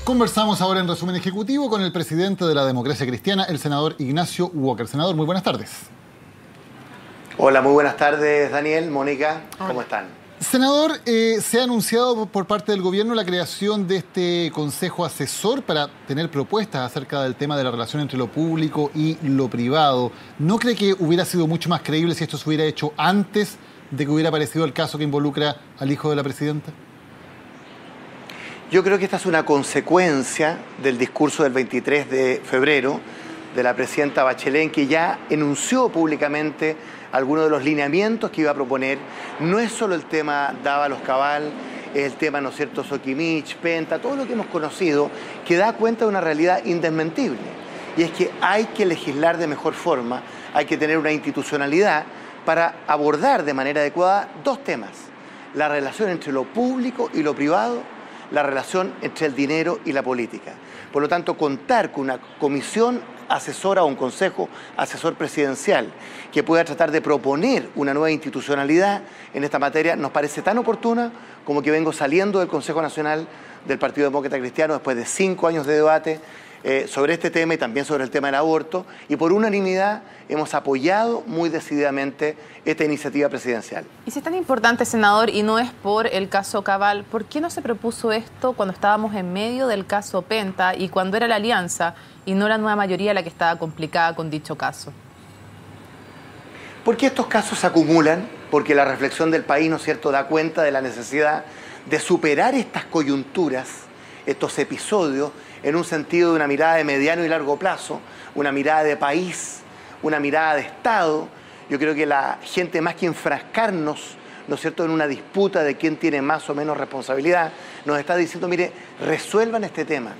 Conversamos ahora en resumen ejecutivo con el presidente de la Democracia Cristiana, el senador Ignacio Walker. Senador, muy buenas tardes. Hola, muy buenas tardes, Daniel, Mónica, ¿cómo están? Senador, se ha anunciado por parte del gobierno la creación de este consejo asesor para tener propuestas acerca del tema de la relación entre lo público y lo privado. ¿No cree que hubiera sido mucho más creíble si esto se hubiera hecho antes de que hubiera aparecido el caso que involucra al hijo de la presidenta? Yo creo que esta es una consecuencia del discurso del 23 de febrero de la presidenta Bachelet, en que ya enunció públicamente algunos de los lineamientos que iba a proponer. No es solo el tema Dávalos Cabal, es el tema, ¿no es cierto?, Soquimich, Penta, todo lo que hemos conocido, que da cuenta de una realidad indesmentible. Y es que hay que legislar de mejor forma, hay que tener una institucionalidad para abordar de manera adecuada dos temas: la relación entre lo público y lo privado, la relación entre el dinero y la política. Por lo tanto, contar con una comisión asesora o un consejo asesor presidencial que pueda tratar de proponer una nueva institucionalidad en esta materia nos parece tan oportuna como que vengo saliendo del Consejo Nacional del Partido Demócrata Cristiano después de 5 años de debate sobre este tema y también sobre el tema del aborto, y por unanimidad hemos apoyado muy decididamente esta iniciativa presidencial. Y si es tan importante, senador, y no es por el caso Cabal, ¿por qué no se propuso esto cuando estábamos en medio del caso Penta y cuando era la alianza y no la nueva mayoría la que estaba complicada con dicho caso? Porque estos casos se acumulan, porque la reflexión del país, ¿no es cierto?, da cuenta de la necesidad de superar estas coyunturas, estos episodios, en un sentido de una mirada de mediano y largo plazo, una mirada de país, una mirada de Estado. Yo creo que la gente, más que enfrascarnos, ¿no es cierto?, en una disputa de quién tiene más o menos responsabilidad, nos está diciendo, mire, resuelvan este tema,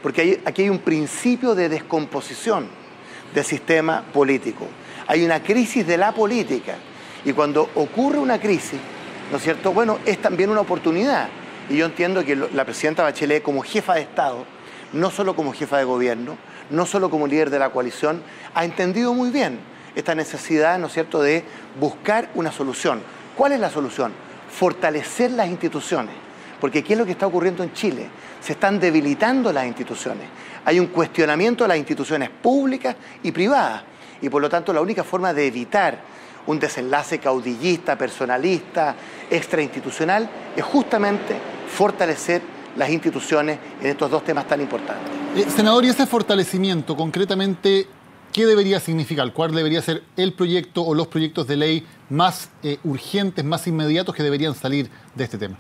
porque aquí hay un principio de descomposición del sistema político. Hay una crisis de la política, y cuando ocurre una crisis, ¿no es cierto?, bueno, es también una oportunidad. Y yo entiendo que la presidenta Bachelet, como jefa de Estado, no solo como jefa de gobierno, no solo como líder de la coalición, ha entendido muy bien esta necesidad, ¿no es cierto?, de buscar una solución. ¿Cuál es la solución? Fortalecer las instituciones. Porque ¿qué es lo que está ocurriendo en Chile? Se están debilitando las instituciones. Hay un cuestionamiento de las instituciones públicas y privadas. Y por lo tanto la única forma de evitar un desenlace caudillista, personalista, extrainstitucional, es justamente fortalecer las instituciones en estos dos temas tan importantes. Senador, y ese fortalecimiento, concretamente, ¿qué debería significar? ¿Cuál debería ser el proyecto o los proyectos de ley más urgentes, más inmediatos que deberían salir de este tema?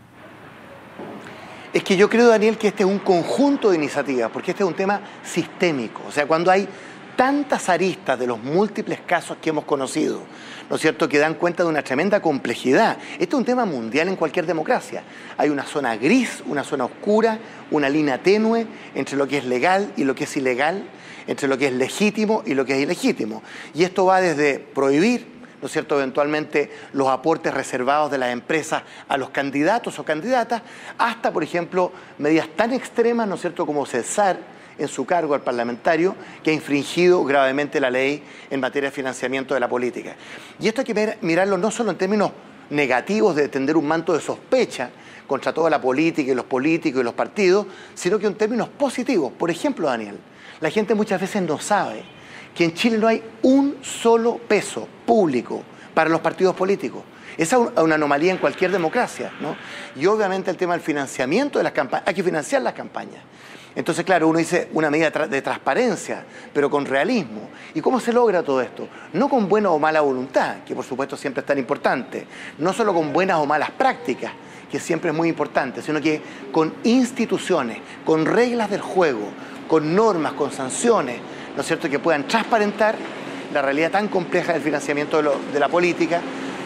Es que yo creo, Daniel, que este es un conjunto de iniciativas, porque este es un tema sistémico. O sea, cuando hay tantas aristas de los múltiples casos que hemos conocido, ¿no es cierto?, que dan cuenta de una tremenda complejidad. Este es un tema mundial en cualquier democracia. Hay una zona gris, una zona oscura, una línea tenue entre lo que es legal y lo que es ilegal, entre lo que es legítimo y lo que es ilegítimo. Y esto va desde prohibir, ¿no es cierto?, eventualmente los aportes reservados de las empresas a los candidatos o candidatas, hasta, por ejemplo, medidas tan extremas, ¿no es cierto?, como cesar en su cargo al parlamentario que ha infringido gravemente la ley en materia de financiamiento de la política. Y esto hay que mirarlo no solo en términos negativos de tender un manto de sospecha contra toda la política y los políticos y los partidos, sino que en términos positivos. Por ejemplo, Daniel, la gente muchas veces no sabe que en Chile no hay un solo peso público para los partidos políticos. Esa es una anomalía en cualquier democracia, ¿no? Y obviamente el tema del financiamiento de las campañas, hay que financiar las campañas. Entonces, claro, uno dice una medida de transparencia, pero con realismo. ¿Y cómo se logra todo esto? No con buena o mala voluntad, que por supuesto siempre es tan importante, no solo con buenas o malas prácticas, que siempre es muy importante, sino que con instituciones, con reglas del juego, con normas, con sanciones, ¿no es cierto?, que puedan transparentar la realidad tan compleja del financiamiento de la política,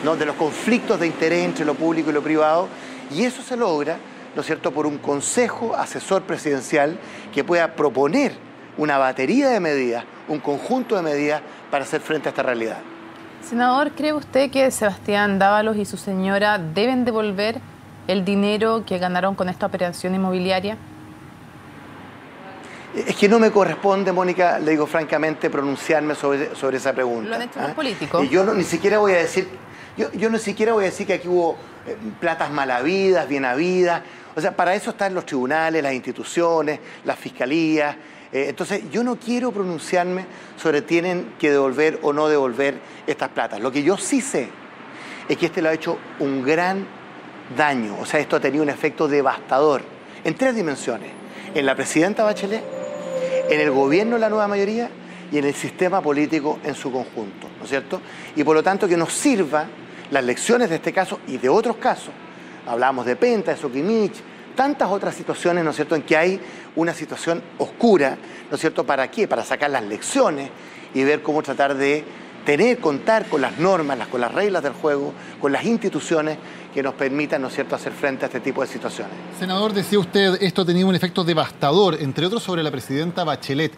¿no?, de los conflictos de interés entre lo público y lo privado, y eso se logra, ¿no es cierto?, por un consejo asesor presidencial que pueda proponer una batería de medidas, un conjunto de medidas para hacer frente a esta realidad. Senador, ¿cree usted que Sebastián Dávalos y su señora deben devolver el dinero que ganaron con esta operación inmobiliaria? Es que no me corresponde, Mónica, le digo francamente, pronunciarme sobre esa pregunta. ¿Lo han hecho los políticos? Y yo ni siquiera voy a decir... Yo ni siquiera voy a decir que aquí hubo platas mal habidas, bien habidas. O sea, para eso están los tribunales, las instituciones, las fiscalías. Entonces, yo no quiero pronunciarme sobre tienen que devolver o no devolver estas platas. Lo que yo sí sé es que le ha hecho un gran daño. O sea, esto ha tenido un efecto devastador en 3 dimensiones. En la presidenta Bachelet, en el gobierno de la nueva mayoría y en el sistema político en su conjunto, ¿no es cierto? Y por lo tanto que nos sirva las lecciones de este caso y de otros casos. Hablamos de Penta, de Soquimich, tantas otras situaciones, ¿no es cierto?, en que hay una situación oscura, ¿no es cierto?, ¿para qué? Para sacar las lecciones y ver cómo tratar de contar con las normas, con las reglas del juego, con las instituciones que nos permitan, ¿no es cierto?, hacer frente a este tipo de situaciones. Senador, decía usted, esto ha tenido un efecto devastador, entre otros sobre la presidenta Bachelet.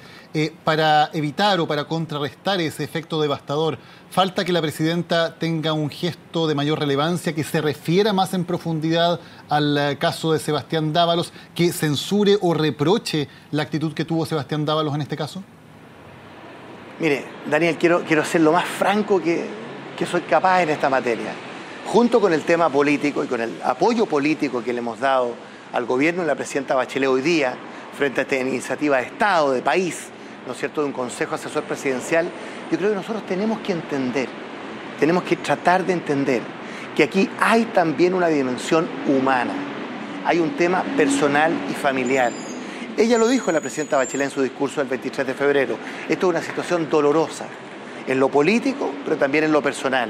Para evitar o para contrarrestar ese efecto devastador, ¿falta que la presidenta tenga un gesto de mayor relevancia, que se refiera más en profundidad al caso de Sebastián Dávalos, que censure o reproche la actitud que tuvo Sebastián Dávalos en este caso? Mire, Daniel, quiero ser lo más franco que soy capaz en esta materia. Junto con el tema político y con el apoyo político que le hemos dado al gobierno de la presidenta Bachelet hoy día, frente a esta iniciativa de Estado, de país, ¿no es cierto?, de un Consejo Asesor Presidencial, yo creo que nosotros tenemos que entender, tenemos que tratar de entender que aquí hay también una dimensión humana, hay un tema personal y familiar. Ella lo dijo la presidenta Bachelet en su discurso del 23 de febrero. Esto es una situación dolorosa, en lo político, pero también en lo personal.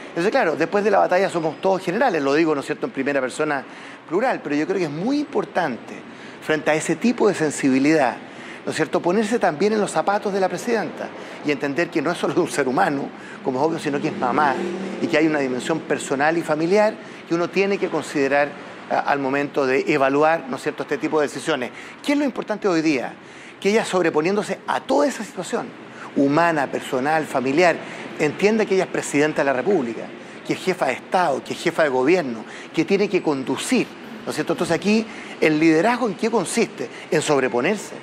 Entonces, claro, después de la batalla somos todos generales, lo digo, ¿no es cierto?, en primera persona plural, pero yo creo que es muy importante, frente a ese tipo de sensibilidad, ¿no es cierto?, ponerse también en los zapatos de la presidenta y entender que no es solo un ser humano, como es obvio, sino que es mamá y que hay una dimensión personal y familiar que uno tiene que considerar al momento de evaluar, ¿no es cierto?, este tipo de decisiones. ¿Qué es lo importante hoy día? Que ella, sobreponiéndose a toda esa situación humana, personal, familiar, entienda que ella es presidenta de la República, que es jefa de Estado, que es jefa de gobierno, que tiene que conducir, ¿no es cierto? Entonces aquí, ¿el liderazgo en qué consiste? En sobreponerse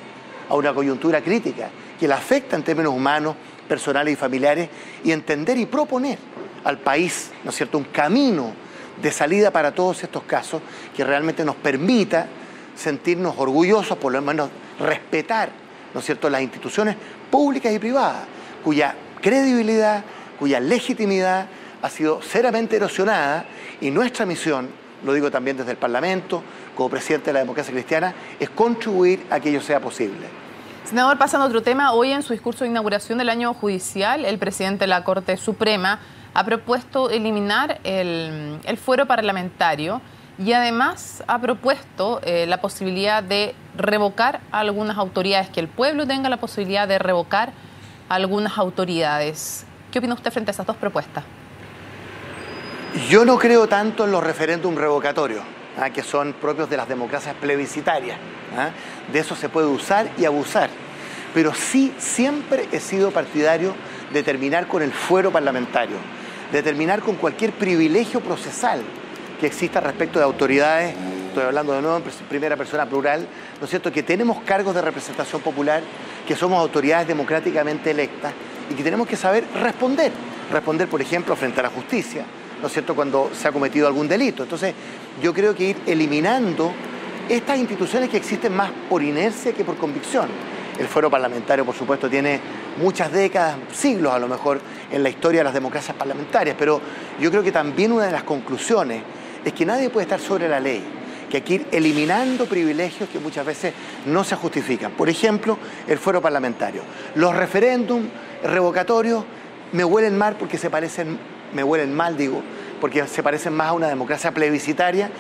a una coyuntura crítica que la afecta en términos humanos, personales y familiares, y entender y proponer al país, ¿no es cierto?, un camino de salida para todos estos casos que realmente nos permita sentirnos orgullosos, por lo menos respetar, ¿no es cierto?, las instituciones públicas y privadas, cuya credibilidad, cuya legitimidad ha sido seriamente erosionada, y nuestra misión, lo digo también desde el Parlamento, como presidente de la democracia cristiana, es contribuir a que ello sea posible. Senador, pasando a otro tema, hoy en su discurso de inauguración del año judicial, el presidente de la Corte Suprema ha propuesto eliminar el fuero parlamentario y además ha propuesto la posibilidad de revocar a algunas autoridades, que el pueblo tenga la posibilidad de revocar a algunas autoridades. ¿Qué opina usted frente a esas dos propuestas? Yo no creo tanto en los referéndums revocatorios, que son propios de las democracias plebiscitarias. De eso se puede usar y abusar. Pero sí, siempre he sido partidario de terminar con el fuero parlamentario, de terminar con cualquier privilegio procesal que exista respecto de autoridades, estoy hablando de nuevo en primera persona plural, ¿no es cierto?, que tenemos cargos de representación popular, que somos autoridades democráticamente electas y que tenemos que saber responder, por ejemplo, frente a la justicia, ¿no es cierto?, cuando se ha cometido algún delito. Entonces, yo creo que ir eliminando estas instituciones que existen más por inercia que por convicción. El fuero parlamentario, por supuesto, tiene muchas décadas, siglos a lo mejor, en la historia de las democracias parlamentarias, pero yo creo que también una de las conclusiones es que nadie puede estar sobre la ley, que hay que ir eliminando privilegios que muchas veces no se justifican. Por ejemplo, el fuero parlamentario. Los referéndums revocatorios me huelen mal porque se parecen, porque se parecen más a una democracia plebiscitaria,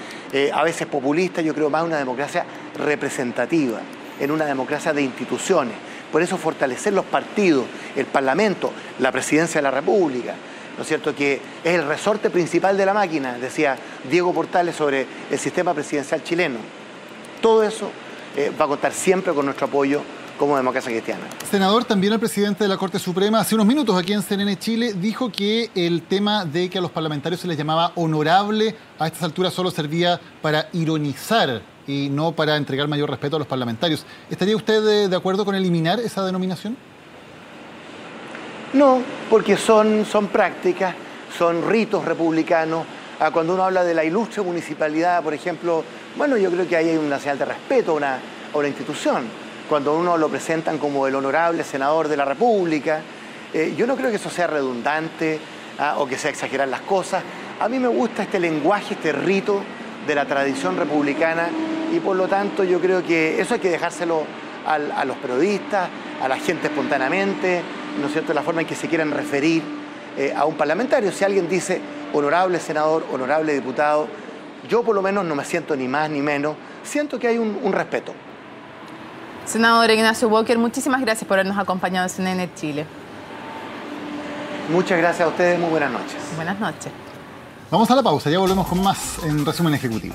a veces populista, yo creo más a una democracia representativa, en una democracia de instituciones. Por eso fortalecer los partidos, el Parlamento, la Presidencia de la República, ¿no es cierto?, que es el resorte principal de la máquina, decía Diego Portales sobre el sistema presidencial chileno. Todo eso va a contar siempre con nuestro apoyo como democracia cristiana. Senador, también el presidente de la Corte Suprema, hace unos minutos aquí en CNN Chile, dijo que el tema de que a los parlamentarios se les llamaba honorable a estas alturas solo servía para ironizar y no para entregar mayor respeto a los parlamentarios. ¿Estaría usted de acuerdo con eliminar esa denominación? No, porque son prácticas, son ritos republicanos, Cuando uno habla de la ilustre municipalidad, por ejemplo, bueno, yo creo que ahí hay una señal de respeto a una institución. Cuando uno lo presentan como el honorable senador de la República, yo no creo que eso sea redundante o que sea exagerar las cosas. A mí me gusta este lenguaje, este rito de la tradición republicana y por lo tanto yo creo que eso hay que dejárselo a los periodistas, a la gente espontáneamente, ¿no es cierto?, la forma en que se quieran referir a un parlamentario. Si alguien dice honorable senador, honorable diputado, yo por lo menos no me siento ni más ni menos, siento que hay un respeto. Senador Ignacio Walker, muchísimas gracias por habernos acompañado en CNN Chile. Muchas gracias a ustedes, muy buenas noches. Buenas noches. Vamos a la pausa, ya volvemos con más en Resumen Ejecutivo.